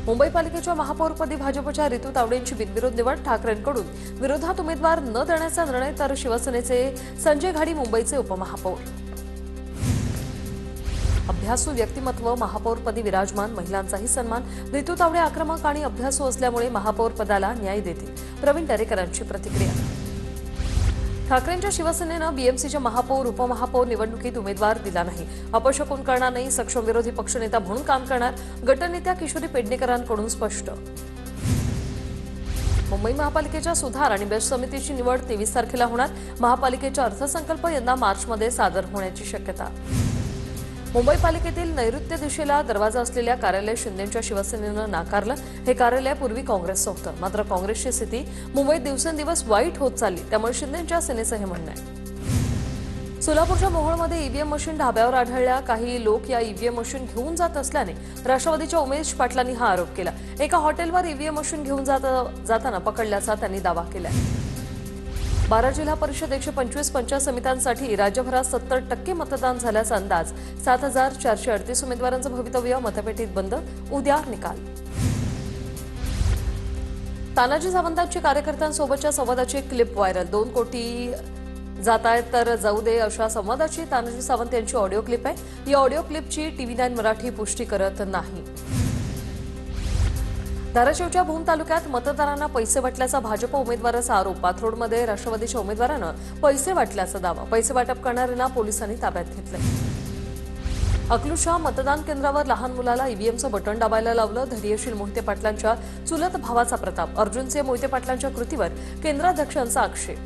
मुंबई पालिकेच्या महापौरपदी भाजपच्या रितू तावडेंची बिनविरोध निवड, ठाकरेंकडून विरोधात उमेदवार न देण्याचा निर्णय, तर शिवसेनेचे संजय घाडी मुंबईचे उपमहापौर. अभ्यासू व्यक्तिमत्व महापौरपदी विराजमान, महिलांचाही सन्मान. रितू तावडे आक्रमक आणि अभ्यासू असल्यामुळे महापौरपदाला न्याय देतील, प्रवीण दरेकरांची प्रतिक्रिया. ठाकरेंच्या शिवसेनेनं बीएमसीच्या महापौर उपमहापौर निवडणुकीत उमेदवार दिला नाही. अपशकुन करणार नाही, सक्षम विरोधी पक्षनेता म्हणून काम करणार, गटनेत्या किशोरी पेडणेकरांकडून स्पष्ट. मुंबई महापालिकेच्या सुधार आणि बेस्ट समितीची निवड 23 तारखेला होणार. महापालिकेचा अर्थसंकल्प यंदा मार्चमध्ये सादर होण्याची शक्यता. मुंबई पालिकेतील नैऋत्य दिशेला दरवाजा असलेल्या कार्यालय शिंदेंच्या शिवसेनेनं नाकारलं. हे कार्यालय पूर्वी काँग्रेसचं होतं, मात्र काँग्रेसची स्थिती मुंबईत दिवसेंदिवस वाईट होत चालली, त्यामुळे शिंदेंच्या सेनेचं हे म्हणणं आहे. सोलापूरच्या मोहोळमध्ये ईव्हीएम मशीन ढाब्यावर आढळल्या. काही लोक या ईव्हीएम मशीन घेऊन जात असल्याने राष्ट्रवादीच्या उमेश पाटलांनी हा आरोप केला. एका हॉटेलवर ईव्हीएम मशीन घेऊन जाताना पकडल्याचा त्यांनी दावा केला. 12 जिल्हा परिषद 125 पंचायत समित्यांसाठी राज्यभरात 70% मतदान झाल्याचा अंदाज. 7438 उमेदवारांचं भवितव्य मतपेटीत बंद. उद्या निकाल. तानाजी सावंतांची कार्यकर्त्यांसोबतच्या संवादाची क्लिप व्हायरल. 2 कोटी जात आहेत तर जाऊ दे अशा संवादाची तानाजी सावंत यांची ऑडिओ क्लिप आहे. या ऑडिओ क्लिपची TV9 मराठी पुष्टी करत नाही. धाराशिवच्या भूम तालुक्यात मतदारांना पैसे वाटल्याचा भाजप उमेदवाराचा आरोप. पाथरोडमध्ये राष्ट्रवादीच्या उमेदवारानं पैसे वाटल्याचा दावा. पैसे वाटप करणाऱ्यांना पोलिसांनी ताब्यात घेतलं. अकलूजच्या मतदान केंद्रावर लहान मुलाला ईव्हीएमचं बटन दाबायला लावलं. धैर्यशील मोहिते पाटलांच्या चुलत भावाचा प्रताप. अर्जुनचे मोहिते पाटलांच्या कृतीवर केंद्राध्यक्षांचा आक्षेप.